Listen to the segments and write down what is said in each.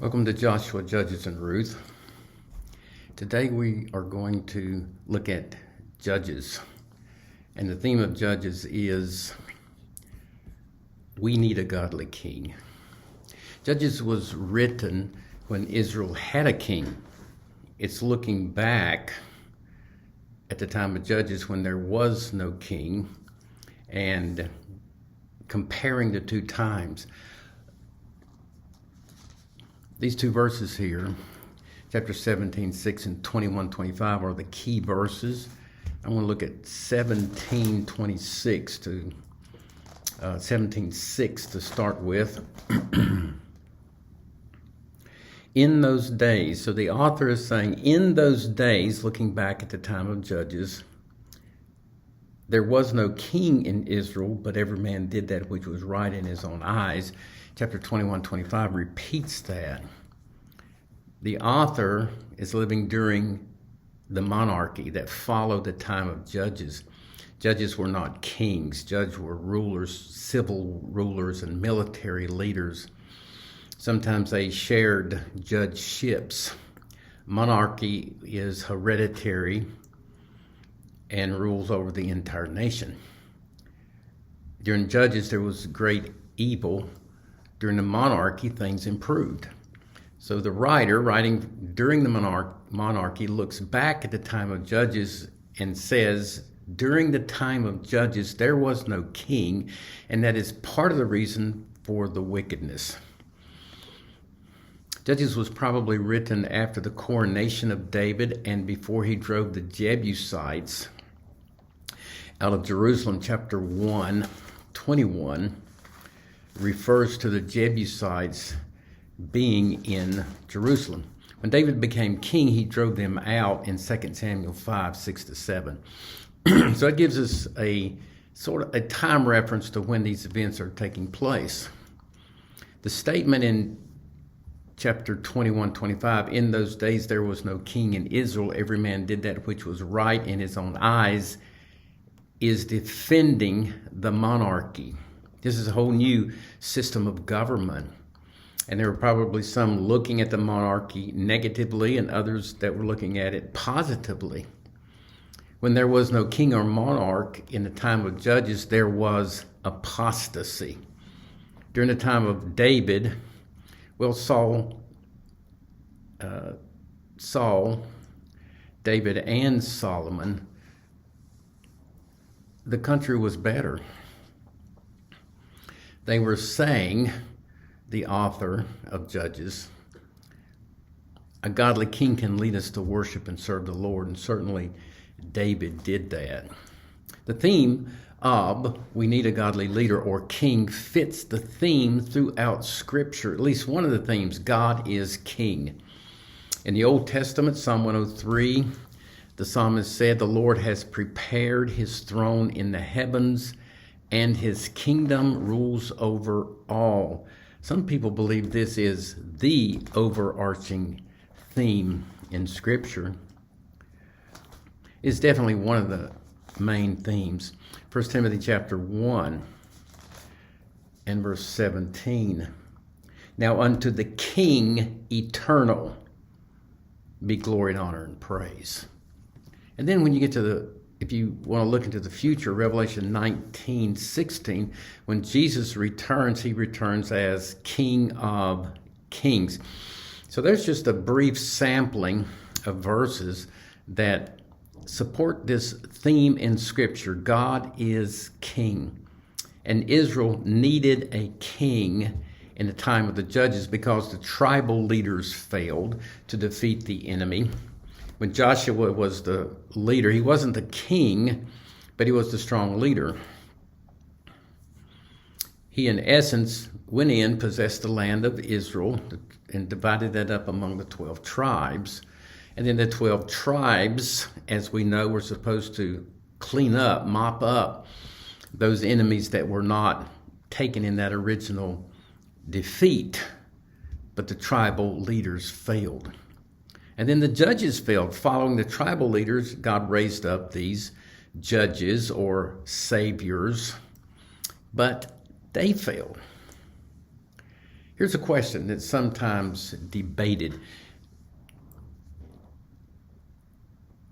Welcome to Joshua, Judges, and Ruth. Today we are going to look at Judges. And the theme of Judges is we need a godly king. Judges was written when Israel had a king. It's looking back at the time of Judges when there was no king and comparing the two times. These two verses here, chapter 17:6 and 21:25, are the key verses. I want to look at 17:26 to 17:6 to start with. In those days, so the author is saying, in those days, looking back at the time of Judges, there was no king in Israel, but every man did that which was right in his own eyes. Chapter 21:25 repeats that. The author is living during the monarchy that followed the time of Judges. Judges were not kings. Judges were rulers, civil rulers, and military leaders. Sometimes they shared judgeships. Monarchy is hereditary and rules over the entire nation. During Judges, there was great evil. During the monarchy, things improved. So the writer, writing during the monarchy, looks back at the time of Judges and says, during the time of Judges, there was no king, and that is part of the reason for the wickedness. Judges was probably written after the coronation of David and before he drove the Jebusites out of Jerusalem. Chapter 1:21 refers to the Jebusites being in Jerusalem. When David became king, he drove them out in 2 Samuel 5:6-7. So it gives us a sort of a time reference to when these events are taking place. The statement in chapter 21:25, in those days there was no king in Israel, every man did that which was right in his own eyes, is defending the monarchy. This is a whole new system of government. And there were probably some looking at the monarchy negatively and others that were looking at it positively. When there was no king or monarch in the time of Judges, there was apostasy. During the time of David, Saul, David, and Solomon, the country was better. They were saying, the author of Judges, a godly king can lead us to worship and serve the Lord, and certainly David did that. The theme of we need a godly leader or king fits the theme throughout Scripture. At least one of the themes, God is king. In the Old Testament, Psalm 103, the psalmist said, the Lord has prepared his throne in the heavens, and his kingdom rules over all. Some people believe this is the overarching theme in Scripture. It's definitely one of the main themes. 1 Timothy chapter 1 and verse 17. Now unto the King eternal be glory and honor and praise. And then when you get to if you want to look into the future, Revelation 19:16, when Jesus returns, he returns as King of Kings. So there's just a brief sampling of verses that support this theme in Scripture. God is king. And Israel needed a king in the time of the Judges because the tribal leaders failed to defeat the enemy. When Joshua was the leader, he wasn't the king, but he was the strong leader. He, in essence, went in, possessed the land of Israel, and divided that up among the 12 tribes. And then the 12 tribes, as we know, were supposed to clean up, mop up those enemies that were not taken in that original defeat. But the tribal leaders failed. And then the judges failed. Following the tribal leaders, God raised up these judges or saviors, but they failed. Here's a question that's sometimes debated.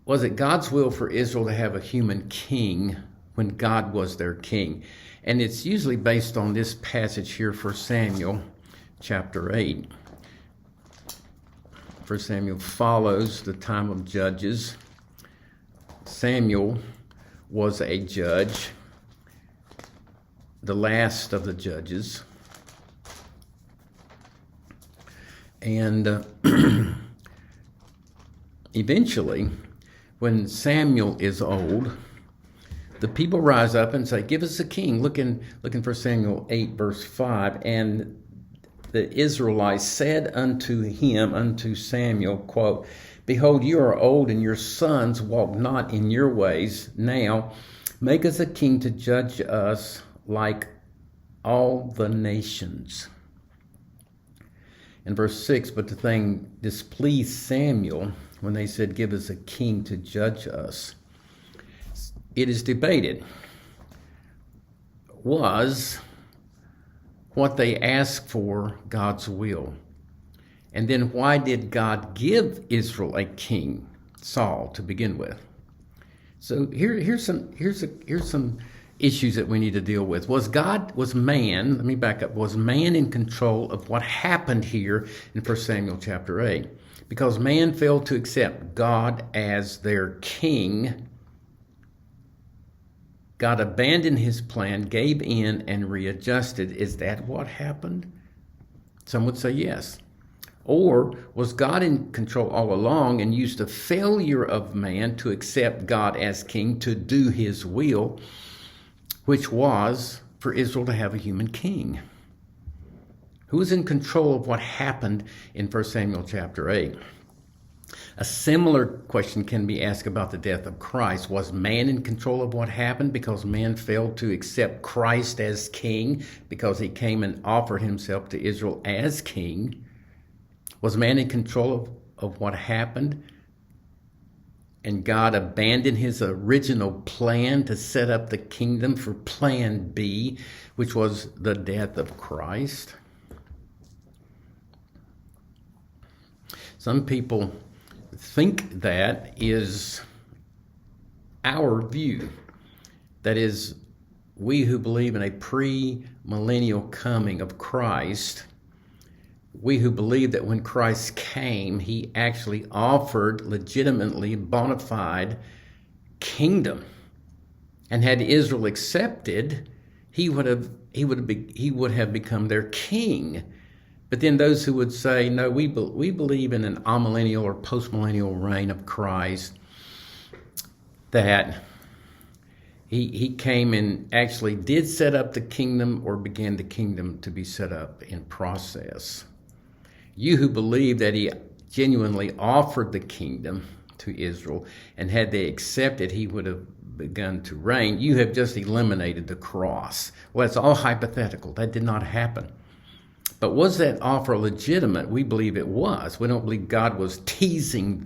Was it God's will for Israel to have a human king when God was their king? And it's usually based on this passage here, 1 Samuel chapter 8. 1 Samuel follows the time of Judges. Samuel was a judge, the last of the judges. And eventually, when Samuel is old, the people rise up and say, "Give us a king." Looking for Samuel 8, verse 5. And the Israelites said unto Samuel, quote, "Behold, you are old, and your sons walk not in your ways. Now make us a king to judge us like all the nations." In verse 6, but the thing displeased Samuel when they said, "Give us a king to judge us." It is debated, was what they asked for God's will? And then why did God give Israel a king, Saul, to begin with? So here's some issues that we need to deal with. Was man in control of what happened here in 1 Samuel chapter 8? Because man failed to accept God as their king, God abandoned his plan, gave in, and readjusted. Is that what happened? Some would say yes. Or was God in control all along and used the failure of man to accept God as king to do his will, which was for Israel to have a human king? Who is in control of what happened in 1 Samuel chapter 8? A similar question can be asked about the death of Christ. Was man in control of what happened because man failed to accept Christ as king because he came and offered himself to Israel as king? Was man in control of what happened and God abandoned his original plan to set up the kingdom for plan B, which was the death of Christ? Some people think that is our view. That is, we who believe in a pre-millennial coming of Christ, we who believe that when Christ came, he actually offered legitimately bona fide kingdom. And had Israel accepted, he would have become their king. But then those who would say, no, we believe in an amillennial or postmillennial reign of Christ, that he came and actually did set up the kingdom or began the kingdom to be set up in process. You who believe that he genuinely offered the kingdom to Israel, and had they accepted, he would have begun to reign, you have just eliminated the cross. Well, it's all hypothetical. That did not happen. But was that offer legitimate? We believe it was. We don't believe God was teasing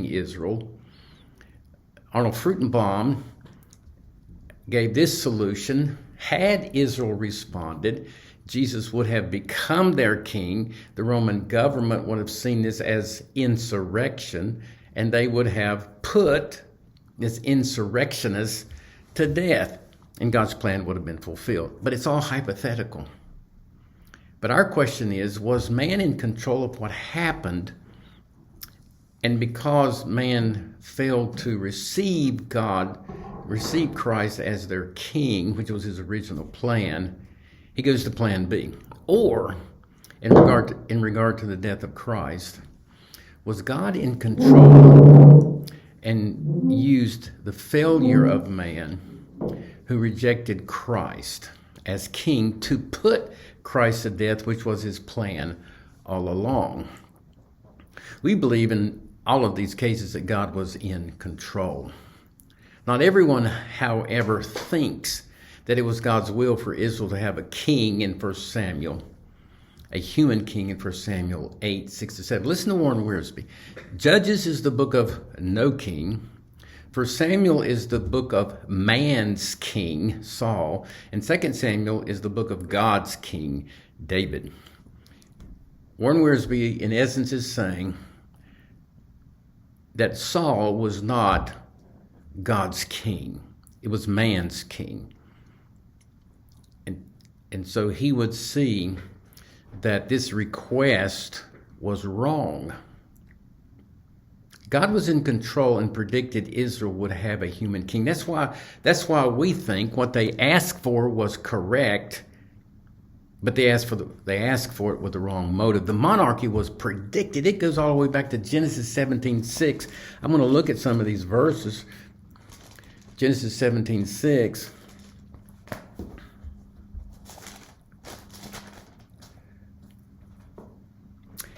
Israel. Arnold Fruchtenbaum gave this solution. Had Israel responded, Jesus would have become their king. The Roman government would have seen this as insurrection, and they would have put this insurrectionist to death, and God's plan would have been fulfilled. But it's all hypothetical. But our question is, was man in control of what happened? And because man failed to receive Christ as their king, which was his original plan, he goes to plan B. Or, in regard to the death of Christ, was God in control and used the failure of man who rejected Christ as king to put Christ to death, which was his plan all along? We believe in all of these cases that God was in control. Not everyone, however, thinks that it was God's will for Israel to have a king in 1 Samuel, a human king in 1 Samuel 8, 6-7. Listen to Warren Wiersbe. Judges is the book of no king. 1 Samuel is the book of man's king, Saul. And 2 Samuel is the book of God's king, David. Warren Wiersbe, in essence, is saying that Saul was not God's king. It was man's king. And so he would see that this request was wrong. God was in control and predicted Israel would have a human king. That's why we think what they asked for was correct, but they asked for it with the wrong motive. The monarchy was predicted. It goes all the way back to Genesis 17:6. I'm going to look at some of these verses. Genesis 17:6.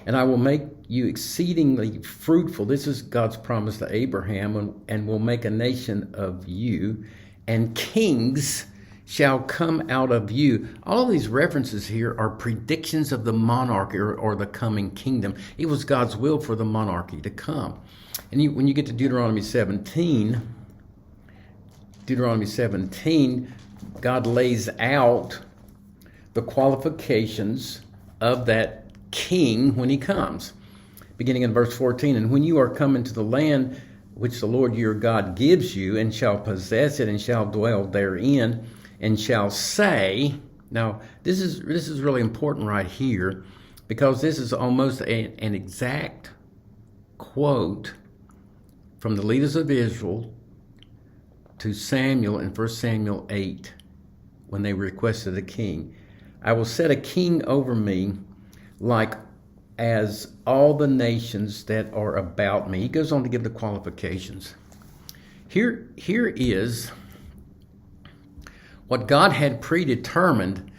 And I will make you exceedingly fruitful. This is God's promise to Abraham, and will make a nation of you, and kings shall come out of you. All of these references here are predictions of the monarchy or the coming kingdom. It was God's will for the monarchy to come. And when you get to Deuteronomy 17, God lays out the qualifications of that king when he comes. Beginning in verse 14, and when you are come into the land which the Lord your God gives you, and shall possess it, and shall dwell therein, and shall say, now this is really important right here, because this is almost an exact quote from the leaders of Israel to Samuel in 1 Samuel 8, when they requested a king. I will set a king over me like as all the nations that are about me. He goes on to give the qualifications. Here is what God had predetermined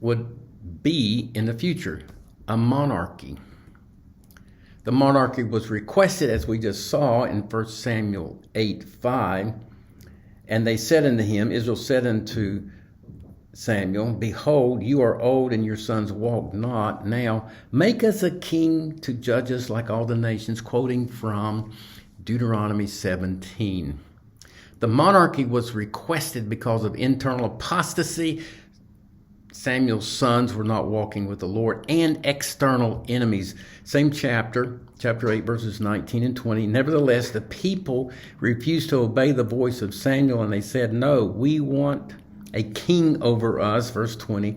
would be in the future, a monarchy. The monarchy was requested, as we just saw in 1 Samuel 8:5, and they said unto him, Israel said unto Samuel, behold, you are old, and your sons walk not. Now make us a king to judge us like all the nations, quoting from Deuteronomy 17. The monarchy was requested because of internal apostasy. Samuel's sons were not walking with the Lord, and external enemies. Same chapter 8, verses 19 and 20. Nevertheless, the people refused to obey the voice of Samuel, and they said, no, we want a king over us, verse 20,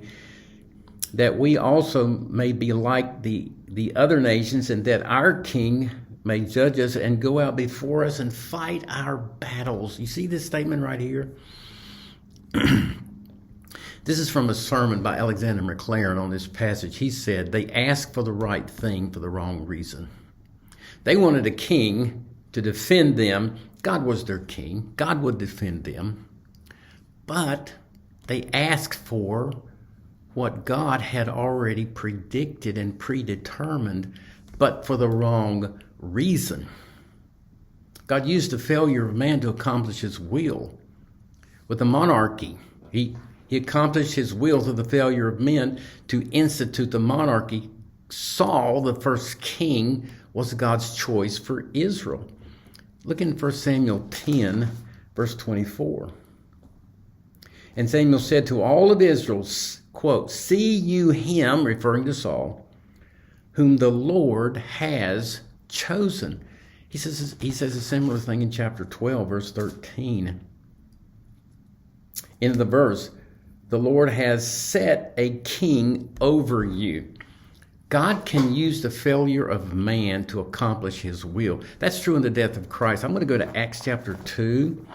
that we also may be like the other nations, and that our king may judge us and go out before us and fight our battles. You see this statement right here? This is from a sermon by Alexander McLaren on this passage. He said, they asked for the right thing for the wrong reason. They wanted a king to defend them. God was their king. God would defend them. But they asked for what God had already predicted and predetermined, but for the wrong reason. God used the failure of man to accomplish his will. With the monarchy, he accomplished his will through the failure of men to institute the monarchy. Saul, the first king, was God's choice for Israel. Look in 1 Samuel 10, verse 24. And Samuel said to all of Israel, quote, see you him, referring to Saul, whom the Lord has chosen. He says a similar thing in chapter 12, verse 13. In the verse, the Lord has set a king over you. God can use the failure of man to accomplish his will. That's true in the death of Christ. I'm going to go to Acts chapter 2,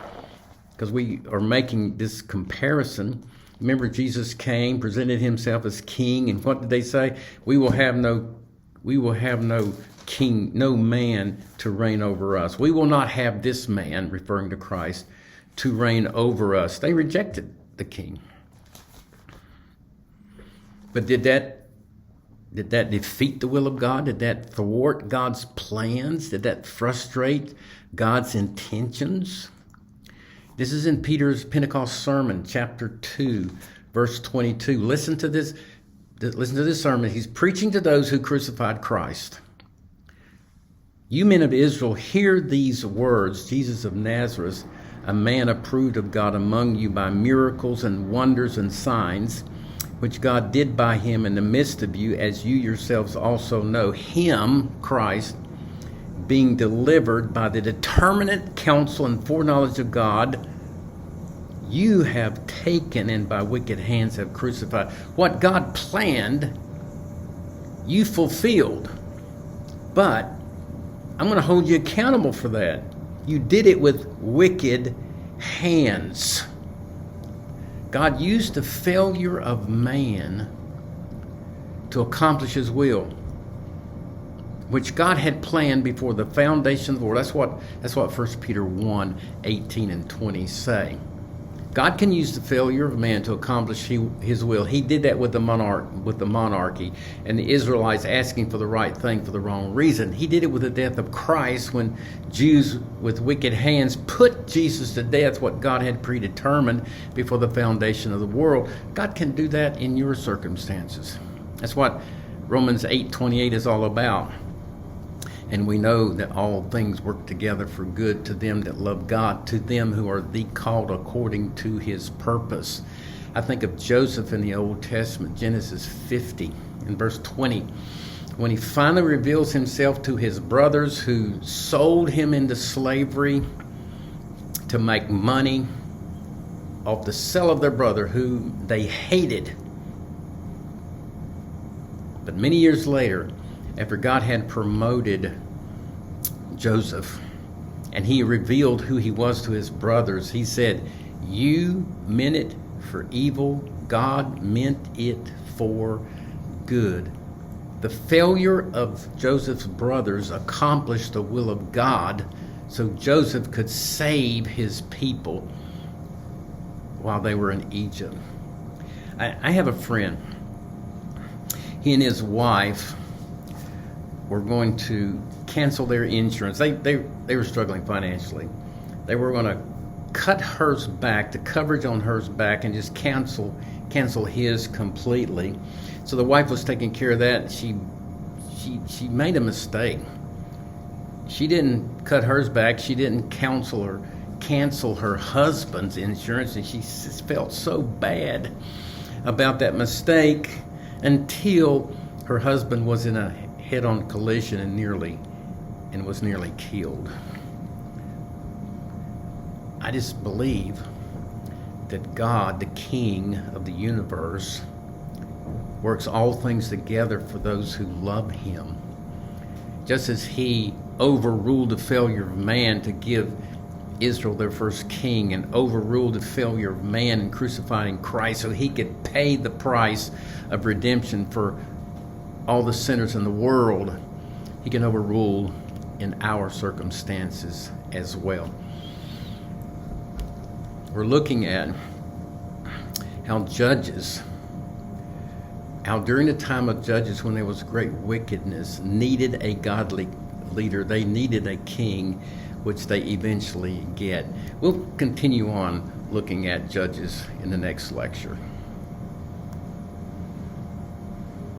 because we are making this comparison. Remember, Jesus came, presented himself as king, and what did they say? We will have no king, no man to reign over us. We will not have this man, referring to Christ, to reign over us. They rejected the king. But did that defeat the will of God? Did that thwart God's plans? Did that frustrate God's intentions? This is in Peter's Pentecost sermon, chapter 2, verse 22. Listen to this sermon. He's preaching to those who crucified Christ. You men of Israel, hear these words. Jesus of Nazareth, a man approved of God among you by miracles and wonders and signs, which God did by him in the midst of you, as you yourselves also know, him, Christ, being delivered by the determinate counsel and foreknowledge of God, you have taken and by wicked hands have crucified. What God planned, you fulfilled. But I'm going to hold you accountable for that. You did it with wicked hands. God used the failure of man to accomplish his will, which God had planned before the foundation of the world. That's what 1 Peter 1, 18 and 20 say. God can use the failure of man to accomplish his will. He did that with the monarchy and the Israelites asking for the right thing for the wrong reason. He did it with the death of Christ when Jews with wicked hands put Jesus to death, what God had predetermined before the foundation of the world. God can do that in your circumstances. That's what Romans 8:28 is all about. And we know that all things work together for good to them that love God, to them who are the called according to his purpose. I think of Joseph in the Old Testament, Genesis 50, in verse 20, when he finally reveals himself to his brothers who sold him into slavery to make money off the sale of their brother who they hated. But many years later, after God had promoted Joseph and he revealed who he was to his brothers, he said, "You meant it for evil. God meant it for good." The failure of Joseph's brothers accomplished the will of God so Joseph could save his people while they were in Egypt. I have a friend. He and his wife were going to cancel their insurance. They were struggling financially. They were going to cut hers back, the coverage on hers back, and just cancel his completely. So the wife was taking care of that. She made a mistake. She didn't cut hers back. She didn't cancel her husband's insurance, and she felt so bad about that mistake until her husband was in a head-on collision and was nearly killed. I just believe that God, the King of the universe, works all things together for those who love him. Just as he overruled the failure of man to give Israel their first king and overruled the failure of man in crucifying Christ so he could pay the price of redemption for all the sinners in the world, he can overrule in our circumstances as well. We're looking at how during the time of Judges, when there was great wickedness, needed a godly leader. They needed a king, which they eventually get. We'll continue on looking at Judges in the next lecture.